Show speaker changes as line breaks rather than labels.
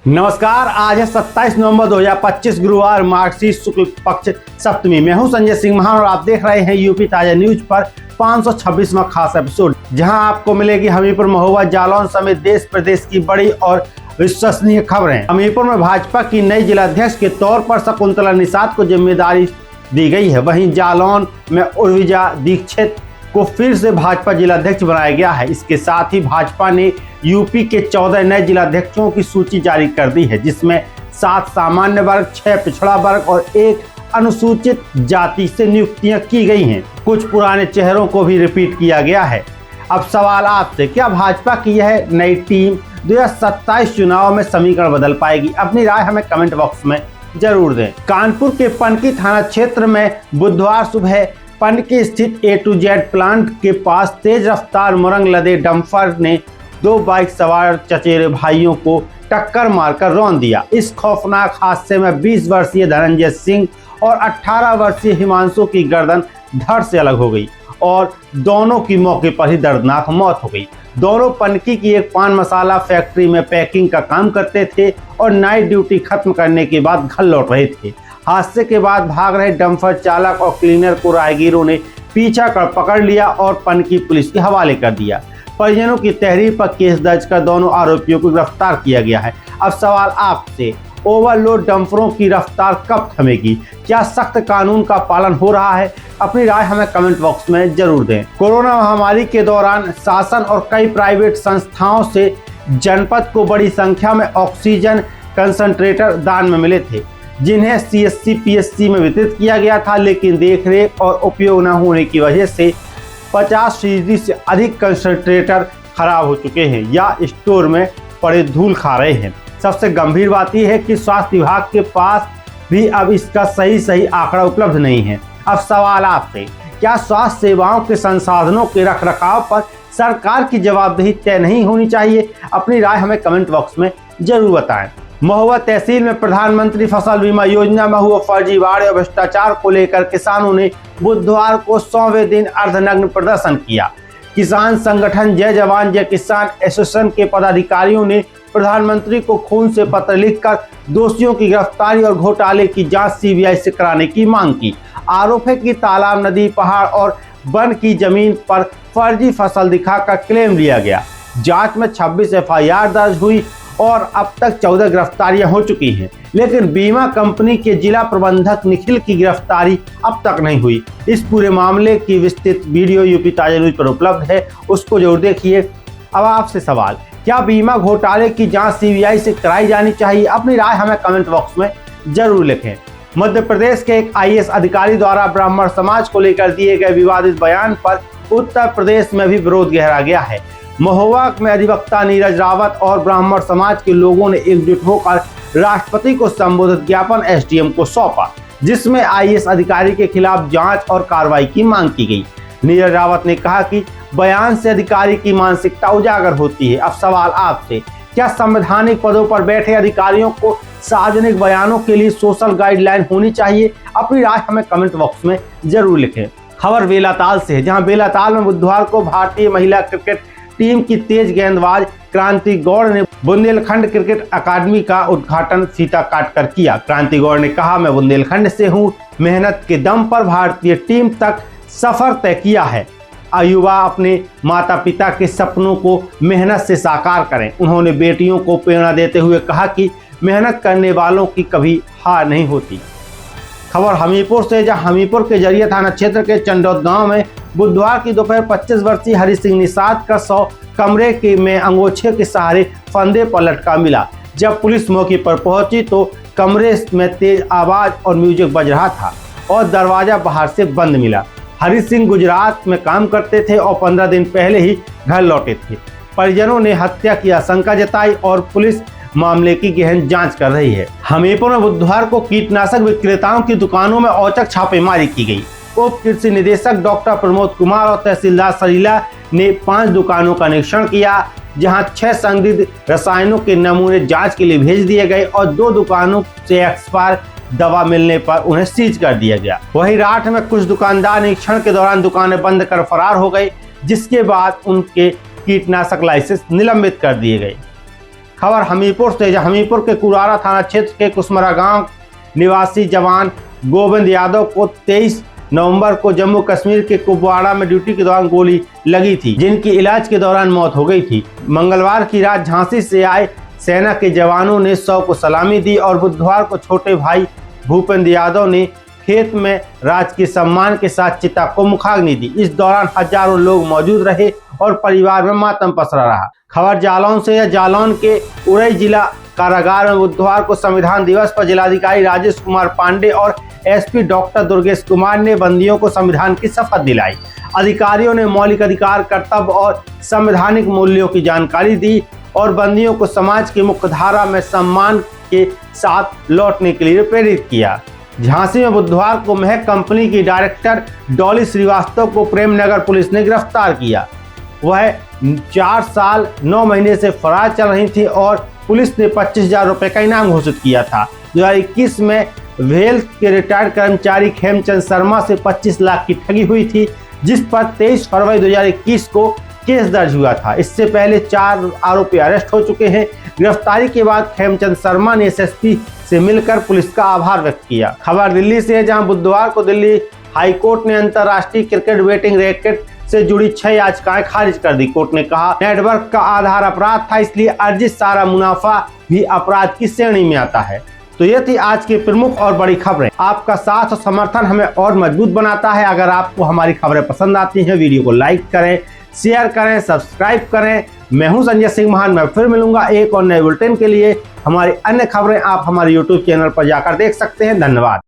नमस्कार, आज है 27 नवंबर 2025 गुरुवार, मार्गशीर्ष शुक्ल पक्ष सप्तमी। मैं हूं संजय सिंह महान और आप देख रहे हैं यूपी ताजा न्यूज पर 526वां खास एपिसोड, जहां आपको मिलेगी हमीरपुर, महोबा, जालौन समेत देश प्रदेश की बड़ी और विश्वसनीय खबरें। हमीरपुर में भाजपा की नई जिलाध्यक्ष के तौर पर शकुंतला निषाद को जिम्मेदारी दी गई है। वहीं जालौन में उर्विजा दीक्षित को फिर से भाजपा जिलाध्यक्ष बनाया गया है। इसके साथ ही भाजपा ने यूपी के 14 नए जिलाध्यक्षों की सूची जारी कर दी है, जिसमें 7 सामान्य वर्ग, 6 पिछड़ा वर्ग और 1 अनुसूचित जाति से नियुक्तियां की गई हैं। कुछ पुराने चेहरों को भी रिपीट किया गया है। अब सवाल आपसे, क्या भाजपा की यह नई टीम 2027 चुनाव में समीकरण बदल पाएगी? अपनी राय हमें कमेंट बॉक्स में जरूर दें। कानपुर के पनकी थाना क्षेत्र में बुधवार सुबह पनकी स्थित A to Z प्लांट के पास तेज रफ्तार मरंग लदे डंपर ने 2 बाइक सवार चचेरे भाइयों को टक्कर मारकर रौंद दिया। इस खौफनाक हादसे में 20 वर्षीय धनंजय सिंह और 18 वर्षीय हिमांशु की गर्दन धड़ से अलग हो गई और दोनों की मौके पर ही दर्दनाक मौत हो गई। दोनों पनकी की एक पान मसाला फैक्ट्री में पैकिंग का काम करते थे और नाइट ड्यूटी खत्म करने के बाद घर लौट रहे थे। हादसे के बाद भाग रहे डंपर चालक और क्लीनर को राहगीरों ने पीछा कर पकड़ लिया और पनकी पुलिस के हवाले कर दिया। परिजनों की तहरीर पर केस दर्ज कर दोनों आरोपियों को गिरफ्तार किया गया है। अब सवाल आपसे, ओवरलोड डंपरों की रफ्तार कब थमेगी? क्या सख्त कानून का पालन हो रहा है? अपनी राय हमें कमेंट बॉक्स में जरूर दें। कोरोना महामारी के दौरान शासन और कई प्राइवेट संस्थाओं से जनपद को बड़ी संख्या में ऑक्सीजन कंसंट्रेटर दान में मिले थे, जिन्हें CSC PSC में वितरित किया गया था, लेकिन देखरेख और उपयोग न होने की वजह से 50% से अधिक कंसंट्रेटर खराब हो चुके हैं या स्टोर में पड़े धूल खा रहे हैं। सबसे गंभीर बात यह है कि स्वास्थ्य विभाग के पास भी अब इसका सही आंकड़ा उपलब्ध नहीं है। अब सवाल आपसे, क्या स्वास्थ्य सेवाओं के संसाधनों के रखरखाव पर सरकार की जवाबदेही तय नहीं होनी चाहिए? अपनी राय हमें कमेंट बॉक्स में जरूर बताएं। महोबा तहसील में प्रधानमंत्री फसल बीमा योजना में हुए फर्जीवाड़े और भ्रष्टाचार को लेकर किसानों ने बुधवार को 100वें दिन अर्धनग्न प्रदर्शन किया। किसान संगठन जय जवान जय किसान एसोसिएशन के पदाधिकारियों ने प्रधानमंत्री को खून से पत्र लिखकर दोषियों की गिरफ्तारी और घोटाले की जांच CBI से कराने की मांग की। आरोप है कि तालाब, नदी, पहाड़ और वन की जमीन पर फर्जी फसल दिखाकर क्लेम लिया गया। जांच में 26 FIR दर्ज हुई और अब तक 14 गिरफ्तारियां हो चुकी हैं, लेकिन बीमा कंपनी के जिला प्रबंधक निखिल की गिरफ्तारी अब तक नहीं हुई। इस पूरे मामले की विस्तृत वीडियो यूपी ताजा न्यूज पर उपलब्ध है, उसको जरूर देखिए। अब आपसे सवाल, क्या बीमा घोटाले की जांच CBI से कराई जानी चाहिए? अपनी राय हमें कमेंट बॉक्स में जरूर लिखें। मध्य प्रदेश के एक IAS अधिकारी द्वारा ब्राह्मण समाज को लेकर दिए गए विवादित बयान पर उत्तर प्रदेश में भी विरोध गहरा गया है। महोबा में अधिवक्ता नीरज रावत और ब्राह्मण समाज के लोगों ने एकजुट होकर राष्ट्रपति को संबोधित ज्ञापन SDM को सौंपा, जिसमें IAS अधिकारी के खिलाफ जांच और कार्रवाई की मांग की गई। नीरज रावत ने कहा कि बयान से अधिकारी की मानसिकता उजागर होती है। अब सवाल आपसे, क्या संवैधानिक पदों पर बैठे अधिकारियों को सार्वजनिक बयानों के लिए सोशल गाइडलाइन होनी चाहिए? अपनी राय हमें कमेंट बॉक्स में जरूर लिखें। खबर बेलाताल से है, जहां बेलाताल में बुधवार को भारतीय महिला क्रिकेट टीम की तेज गेंदबाज क्रांति गौड़ ने बुंदेलखंड क्रिकेट अकादमी का उद्घाटन फीता काटकर किया। क्रांति गौड़ ने कहा, मैं बुंदेलखंड से हूं, मेहनत के दम पर भारतीय टीम तक सफर तय किया है। युवा अपने माता पिता के सपनों को मेहनत से साकार करें। उन्होंने बेटियों को प्रेरणा देते हुए कहा कि मेहनत करने वालों की कभी हार नहीं होती। खबर हमीरपुर से, जहां हमीरपुर के जरिया थाना क्षेत्र के चंडौत गांव में बुधवार की दोपहर 25 वर्षीय हरि सिंह निषाद का शव कमरे के में अंगोछे के सहारे फंदे पर लटका मिला। जब पुलिस मौके पर पहुंची तो कमरे में तेज आवाज और म्यूजिक बज रहा था और दरवाजा बाहर से बंद मिला। हरि सिंह गुजरात में काम करते थे और 15 दिन पहले ही घर लौटे थे। परिजनों ने हत्या की आशंका जताई और पुलिस मामले की गहन जांच कर रही है। हमीरपुर में बुधवार को कीटनाशक विक्रेताओं की दुकानों में औचक छापेमारी की गई। उप कृषि निदेशक डॉक्टर प्रमोद कुमार और तहसीलदार सरीला ने 5 दुकानों का निरीक्षण किया, जहां 6 संदिग्ध रसायनों के नमूने जांच के लिए भेज दिए गए और 2 दुकानों से एक्सपायर दवा मिलने पर उन्हें सीज कर दिया गया। वहीं राठ में कुछ दुकानदार निरीक्षण के दौरान दुकानें बंद कर फरार हो गए, जिसके बाद उनके कीटनाशक लाइसेंस निलंबित कर दिए गए। खबर हमीरपुर से, हमीरपुर के कुरारा थाना क्षेत्र के कुसमरा गांव निवासी जवान गोविंद यादव को 23 नवंबर को जम्मू कश्मीर के कुपवाड़ा में ड्यूटी के दौरान गोली लगी थी, जिनकी इलाज के दौरान मौत हो गई थी। मंगलवार की रात झांसी से आए सेना के जवानों ने 100 को सलामी दी और बुधवार को छोटे भाई भूपेंद्र यादव ने खेत में राजकीय सम्मान के साथ चिता को मुखाग्नि दी। इस दौरान हजारों लोग मौजूद रहे और परिवार में मातम पसरा रहा। खबर जालौन से है। जालौन के उड़ई जिला कारागार में बुधवार को संविधान दिवस पर जिलाधिकारी राजेश कुमार पांडे और एसपी डॉक्टर दुर्गेश कुमार ने बंदियों को संविधान की शपथ दिलाई। अधिकारियों ने मौलिक अधिकार, कर्तव्य और संवैधानिक मूल्यों की जानकारी दी और बंदियों को समाज की मुख्य धारा में सम्मान के साथ लौटने के लिए प्रेरित किया। झांसी में बुधवार को महक कंपनी की डायरेक्टर डॉली श्रीवास्तव को प्रेमनगर पुलिस ने गिरफ्तार किया। वह 4 साल 9 महीने से फरार चल रही थी और पुलिस ने 25,000 रुपए का इनाम घोषित किया था। 2021 में वेल्थ के रिटायर्ड कर्मचारी खेमचंद शर्मा से 25 लाख की ठगी हुई थी, जिस पर 23 फरवरी 2021 को केस दर्ज हुआ था। इससे पहले 4 आरोपी अरेस्ट हो चुके हैं। गिरफ्तारी के बाद खेमचंद शर्मा ने एसएसपी से मिलकर पुलिस का आभार व्यक्त किया। खबर दिल्ली से है, जहां बुधवार को दिल्ली हाईकोर्ट ने अंतर्राष्ट्रीय क्रिकेट बेटिंग रैकेट से जुड़ी 6 याचिकाएं खारिज कर दी। कोर्ट ने कहा नेटवर्क का आधार अपराध था, इसलिए अर्जित सारा मुनाफा भी अपराध की श्रेणी में आता है। तो ये थी आज की प्रमुख और बड़ी खबरें। आपका साथ और समर्थन हमें और मजबूत बनाता है। अगर आपको हमारी खबरें पसंद आती हैं, वीडियो को लाइक करें, शेयर करें, सब्सक्राइब करें। मैं हूं संजय सिंह महान। मैं फिर मिलूंगा एक और नए बुलेटिन के लिए। हमारी अन्य खबरें आप हमारे YouTube चैनल पर जाकर देख सकते हैं। धन्यवाद।